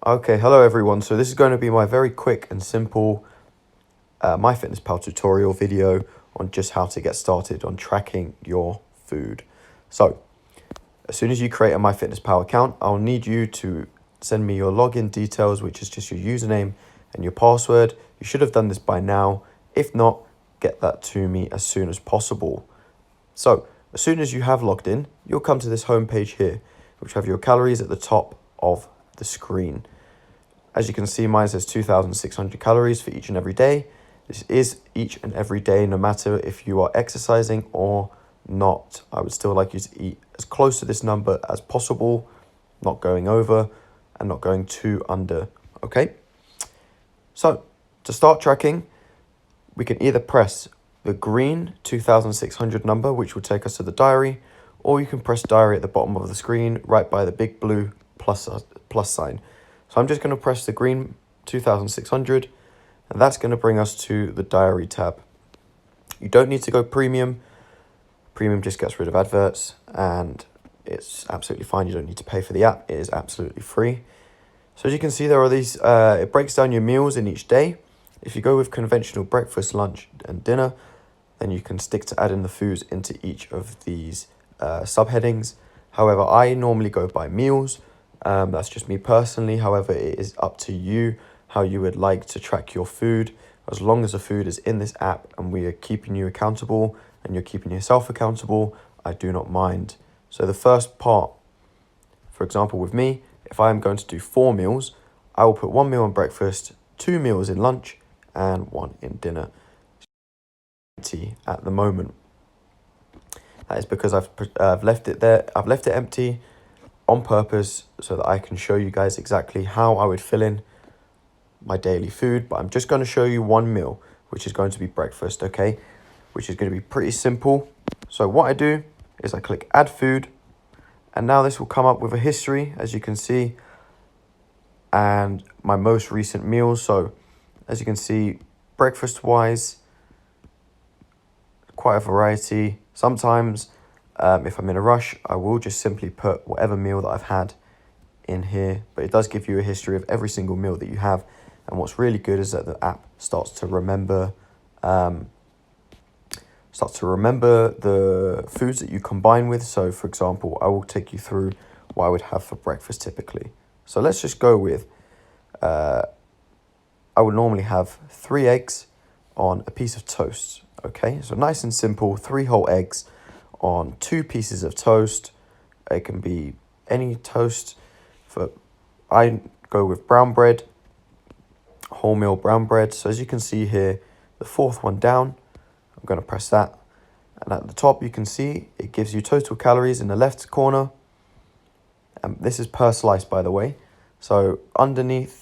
Okay, hello everyone. So this is going to be my very quick and simple Myfitnesspal tutorial video on just how to get started on tracking your food. So as soon as you create a Myfitnesspal account, I'll need you to send me your login details, which is just your username and your password. You should have done this by now. If not, get that to me as soon as possible. So as soon as you have logged in, you'll come to this home page here, which have your calories at the top of the screen. As you can see, mine says 2,600 calories for each and every day. This is each and every day, no matter if you are exercising or not. I would still like you to eat as close to this number as possible, not going over and not going too under, okay? So to start tracking, we can either press the green 2,600 number, which will take us to the diary, or you can press diary at the bottom of the screen, right by the big blue plus sign. So I'm just going to press the green 2,600, and that's going to bring us to the diary tab. You don't need to go premium. Premium just gets rid of adverts, and it's absolutely fine. You don't need to pay for the app. It is absolutely free. So as you can see, there are these, it breaks down your meals in each day. If you go with conventional breakfast, lunch, and dinner, then you can stick to adding the foods into each of these subheadings. However, I normally go by meals. That's just me personally. However, it is up to you how you would like to track your food. As long as the food is in this app and we are keeping you accountable and you're keeping yourself accountable, I do not mind. So the first part, for example, with me, if I'm going to do 4 meals, I will put 1 meal in breakfast, 2 meals in lunch, and 1 in dinner. Empty at the moment. That is because I've left it there. I've left it empty on purpose so that I can show you guys exactly how I would fill in my daily food. But I'm just going to show you 1 meal, which is going to be breakfast, okay? Which is going to be pretty simple. So what I do is I click add food, and now this will come up with a history, as you can see, and my most recent meals. So as you can see, breakfast wise, quite a variety. Sometimes if I'm in a rush, I will just simply put whatever meal that I've had in here, but it does give you a history of every single meal that you have. And what's really good is that the app starts to remember the foods that you combine with. So for example, I will take you through what I would have for breakfast typically. So let's just go with, I would normally have 3 eggs on a piece of toast. Okay, so nice and simple, 3 whole eggs on 2 pieces of toast. It can be any toast. I go with brown bread, wholemeal brown bread. So as you can see here, the 4th one down, I'm going to press that. And at the top, you can see it gives you total calories in the left corner. And this is per slice, by the way. So before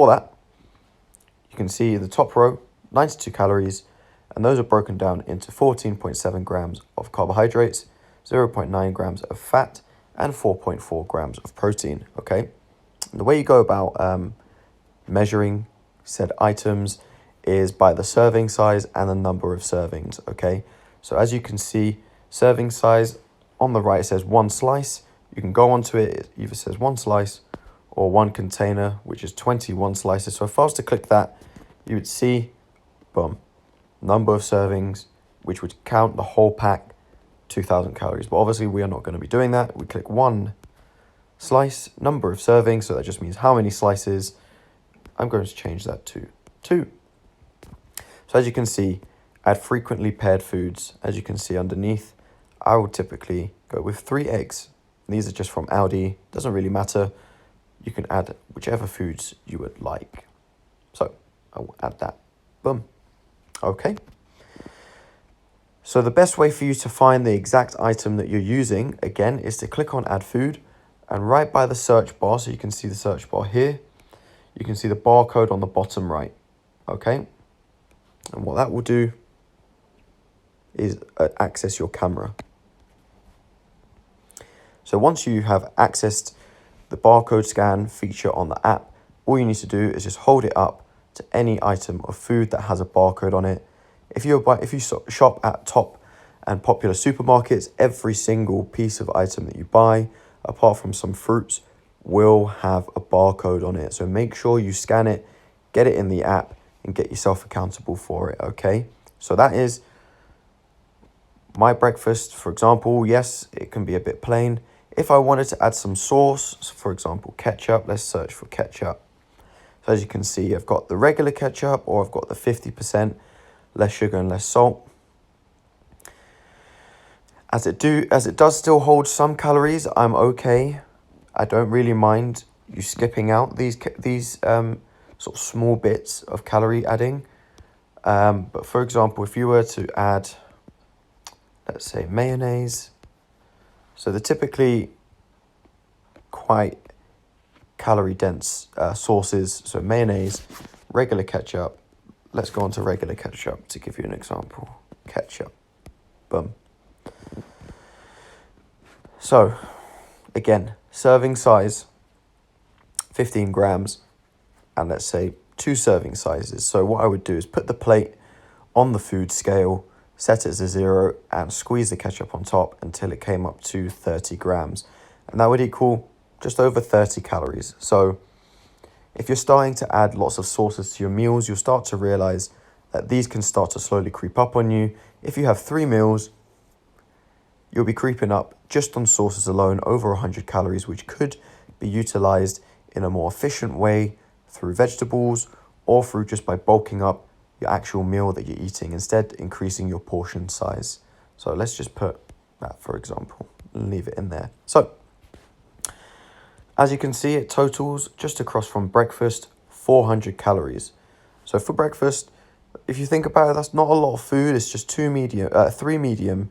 that, you can see the top row, 92 calories, and those are broken down into 14.7 grams of carbohydrates, 0.9 grams of fat, and 4.4 grams of protein, okay? And the way you go about measuring said items is by the serving size and the number of servings, okay? So as you can see, serving size on the right says 1 slice. You can go onto it, it either says 1 slice or 1 container, which is 21 slices. So if I was to click that, you would see, boom, number of servings, which would count the whole pack, 2,000 calories. But obviously we are not going to be doing that. We click 1 slice, number of servings, so that just means how many slices. I'm going to change that to 2. So as you can see, add frequently paired foods. As you can see underneath, I would typically go with 3 eggs. These are just from Aldi, doesn't really matter. You can add whichever foods you would like. So I will add that, boom. Okay. So the best way for you to find the exact item that you're using, again, is to click on add food, and right by the search bar, so you can see the search bar here, you can see the barcode on the bottom right, okay? And what that will do is access your camera. So once you have accessed the barcode scan feature on the app, all you need to do is just hold it up to any item of food that has a barcode on it. If you shop at top and popular supermarkets, every single piece of item that you buy, apart from some fruits, will have a barcode on it. So make sure you scan it, get it in the app, and get yourself accountable for it, okay? So that is my breakfast, for example. Yes, it can be a bit plain. If I wanted to add some sauce, for example, ketchup, let's search for ketchup. So as you can see, I've got the regular ketchup, or I've got the 50%, less sugar and less salt. As it does still hold some calories, I'm okay. I don't really mind you skipping out these sort of small bits of calorie adding. But for example, if you were to add, let's say, mayonnaise, so they're typically quite calorie dense sauces. So mayonnaise, regular ketchup. Let's go on to regular ketchup to give you an example. Ketchup, boom. So again, serving size, 15 grams, and let's say 2 serving sizes. So what I would do is put the plate on the food scale, set it to 0, and squeeze the ketchup on top until it came up to 30 grams. And that would equal just over 30 calories. So if you're starting to add lots of sauces to your meals, you'll start to realize that these can start to slowly creep up on you. If you have 3 meals, you'll be creeping up just on sauces alone over 100 calories, which could be utilized in a more efficient way through vegetables or through just by bulking up your actual meal that you're eating, instead increasing your portion size. So let's just put that, for example, and leave it in there. So as you can see, it totals just across from breakfast 400 calories. So for breakfast, if you think about it, that's not a lot of food. It's just 3 medium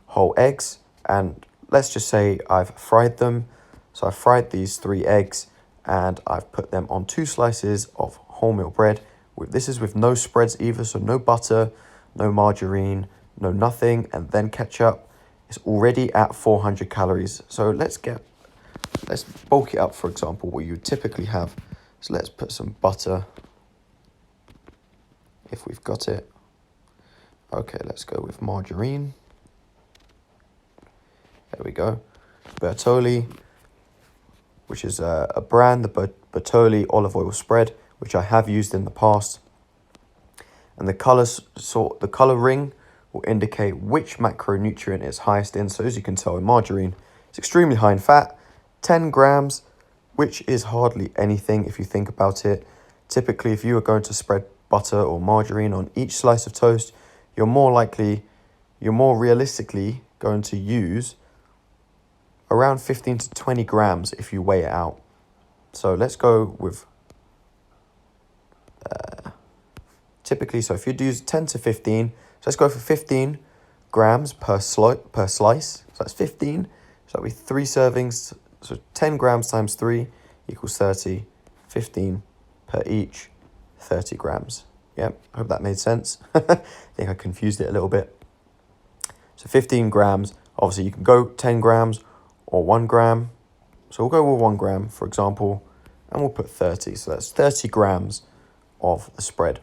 whole eggs, and let's just say I've fried them. So I've fried these 3 eggs and I've put them on 2 slices of wholemeal bread. This is with no spreads either, so no butter, no margarine, no nothing, and then ketchup. It's already at 400 calories. So let's bulk it up, for example, what you would typically have. So let's put some butter, if we've got it. Okay, let's go with margarine. There we go. Bertolli, which is a brand, the Bertolli olive oil spread, which I have used in the past. And the color ring will indicate which macronutrient is highest in. So as you can tell in margarine, it's extremely high in fat, 10 grams, which is hardly anything if you think about it. Typically, if you are going to spread butter or margarine on each slice of toast, you're more realistically going to use around 15 to 20 grams if you weigh it out. So let's go with typically, so if you'd use 10 to 15, so let's go for 15 grams per slice. So that's 15. So that'll be 3 servings. So 10 grams times 3 equals 30. 15 per each, 30 grams. Yep, I hope that made sense. I think I confused it a little bit. So 15 grams. Obviously, you can go 10 grams or 1 gram. So we'll go with 1 gram, for example, and we'll put 30. So that's 30 grams of the spread.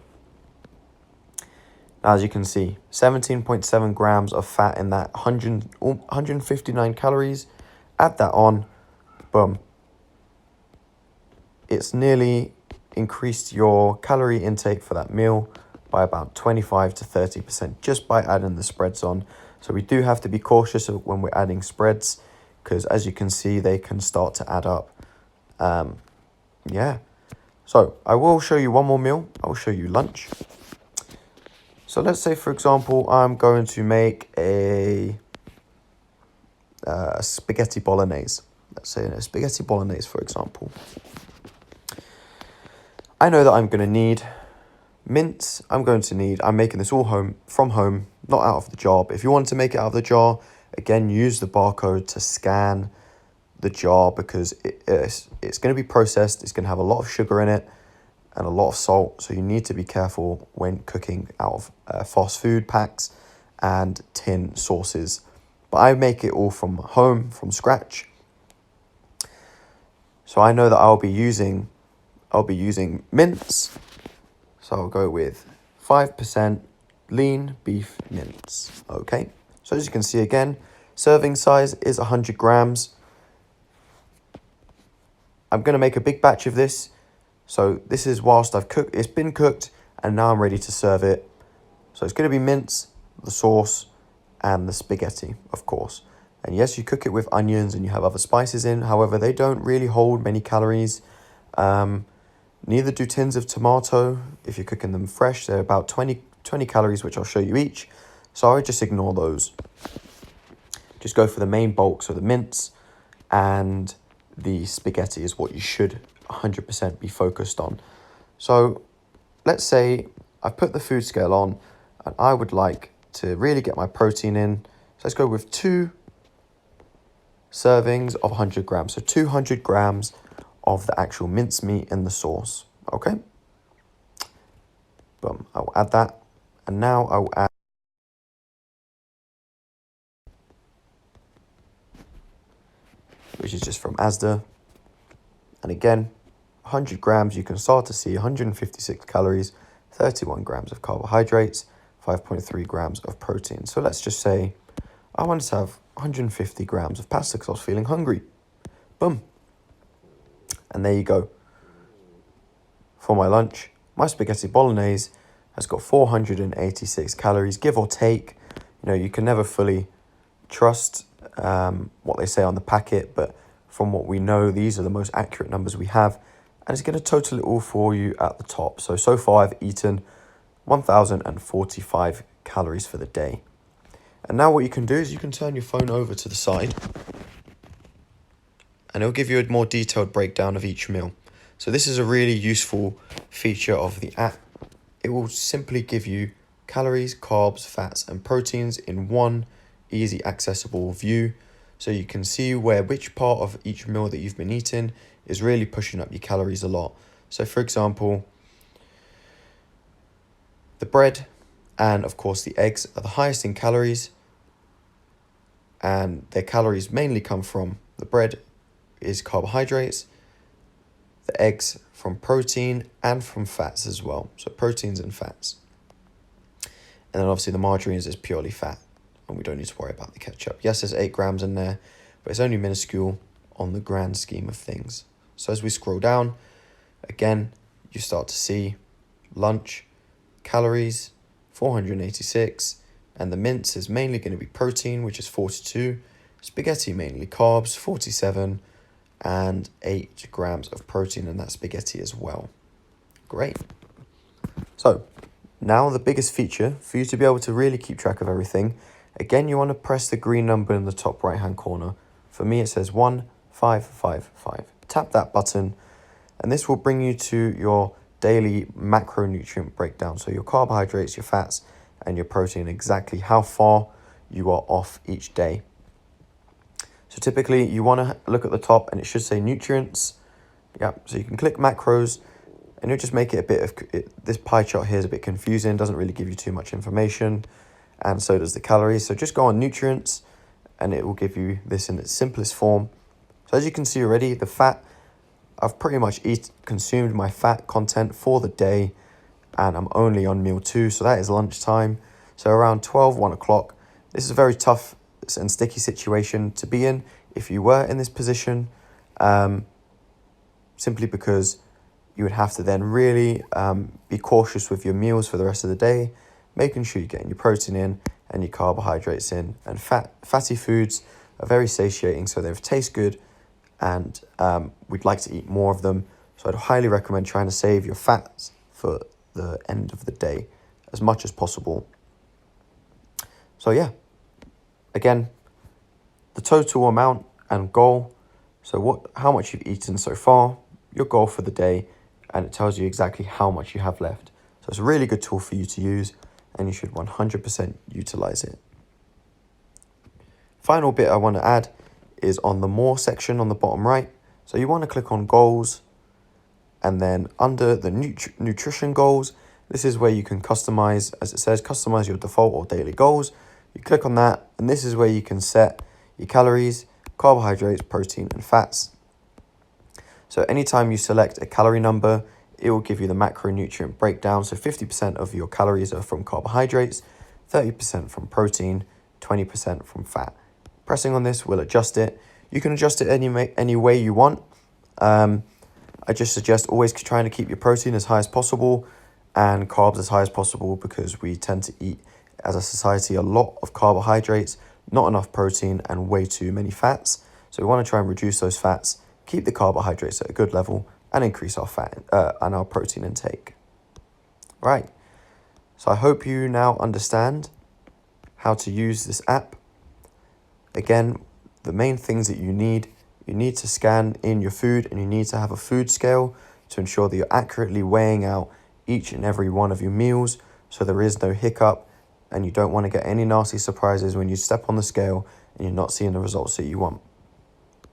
Now, as you can see, 17.7 grams of fat in that, 159 calories. Add that on, boom. It's nearly increased your calorie intake for that meal by about 25 to 30% just by adding the spreads on. So we do have to be cautious when we're adding spreads, because as you can see, they can start to add up. Yeah. So I will show you one more meal. I will show you lunch. So let's say, for example, I'm going to make a spaghetti bolognese. Let's say a spaghetti bolognese, for example. I know that I'm going to need mince. I'm making this all from home, not out of the jar. But if you want to make it out of the jar, again, use the barcode to scan the jar, because it's going to be processed. It's going to have a lot of sugar in it and a lot of salt. So you need to be careful when cooking out of fast food packs and tin sauces. But I make it all from home, from scratch. So I know that I'll be using mince. So I'll go with 5% lean beef mince. Okay. So as you can see again, serving size is 100 grams. I'm going to make a big batch of this. So this is whilst I've cooked, it's been cooked, and now I'm ready to serve it. So it's going to be mince, the sauce, and the spaghetti, of course. And yes, you cook it with onions and you have other spices in. However, they don't really hold many calories. Neither do tins of tomato. If you're cooking them fresh, they're about 20 calories, which I'll show you each. So I would just ignore those. Just go for the main bulk, so the mince and the spaghetti is what you should 100% be focused on. So let's say I've put the food scale on and I would like to really get my protein in. So let's go with 2 servings of 100 grams. So 200 grams of the actual mincemeat in the sauce. Okay. Boom. I'll add that. And now I'll add which is just from Asda. And again, 100 grams, you can start to see 156 calories, 31 grams of carbohydrates, 5.3 grams of protein. So let's just say I wanted to have 150 grams of pasta because I was feeling hungry. Boom. And there you go. For my lunch, my spaghetti bolognese has got 486 calories, give or take. You know, you can never fully trust what they say on the packet, but from what we know, these are the most accurate numbers we have, and it's going to total it all for you at the top. So far I've eaten 1,045 calories for the day. And now what you can do is you can turn your phone over to the side and it'll give you a more detailed breakdown of each meal. So this is a really useful feature of the app. It will simply give you calories, carbs, fats, and proteins in one easy accessible view. So you can see which part of each meal that you've been eating is really pushing up your calories a lot. So for example, the bread and of course the eggs are the highest in calories, and their calories mainly come from the bread is carbohydrates, the eggs from protein and from fats as well. So proteins and fats. And then obviously the margarine is purely fat, and we don't need to worry about the ketchup. Yes, there's 8 grams in there, but it's only minuscule on the grand scheme of things. So as we scroll down, again, you start to see lunch, calories, 486, and the mince is mainly going to be protein, which is 42, spaghetti mainly carbs, 47, and 8 grams of protein in that spaghetti as well. Great. So now the biggest feature for you to be able to really keep track of everything, again, you want to press the green number in the top right hand corner. For me, it says 1555. Tap that button, and this will bring you to your daily macronutrient breakdown. So your carbohydrates, your fats, and your protein, exactly how far you are off each day. So typically you want to look at the top and it should say nutrients. Yep. So you can click macros and it'll just make it a bit of, this pie chart here is a bit confusing, doesn't really give you too much information. And so does the calories. So just go on nutrients and it will give you this in its simplest form. So as you can see already, the fat, I've pretty much consumed my fat content for the day, and I'm only on meal 2. So that is lunchtime. So around 1 o'clock, this is a very tough and sticky situation to be in if you were in this position, simply because you would have to then really be cautious with your meals for the rest of the day, making sure you're getting your protein in and your carbohydrates in. And fatty foods are very satiating, so they taste good, and we'd like to eat more of them. So I'd highly recommend trying to save your fats for the end of the day as much as possible. So yeah, again, the total amount and goal. So how much you've eaten so far, your goal for the day, and it tells you exactly how much you have left. So it's a really good tool for you to use, and you should 100% utilize it. Final bit I want to add is on the more section on the bottom right. So you want to click on goals, and then under the nutrition goals, this is where you can customize, as it says, customize your default or daily goals. You click on that, and this is where you can set your calories, carbohydrates, protein, and fats. So anytime you select a calorie number, it will give you the macronutrient breakdown. So 50% of your calories are from carbohydrates, 30% from protein, 20% from fat. Pressing on this will adjust it. You can adjust it any way you want. I just suggest always trying to keep your protein as high as possible and carbs as high as possible, because we tend to eat as a society a lot of carbohydrates, not enough protein, and way too many fats. So we want to try and reduce those fats, keep the carbohydrates at a good level, and increase our fat and our protein intake. Right. So I hope you now understand how to use this app. Again, the main things that you need to scan in your food, and you need to have a food scale to ensure that you're accurately weighing out each and every one of your meals, so there is no hiccup and you don't want to get any nasty surprises when you step on the scale and you're not seeing the results that you want.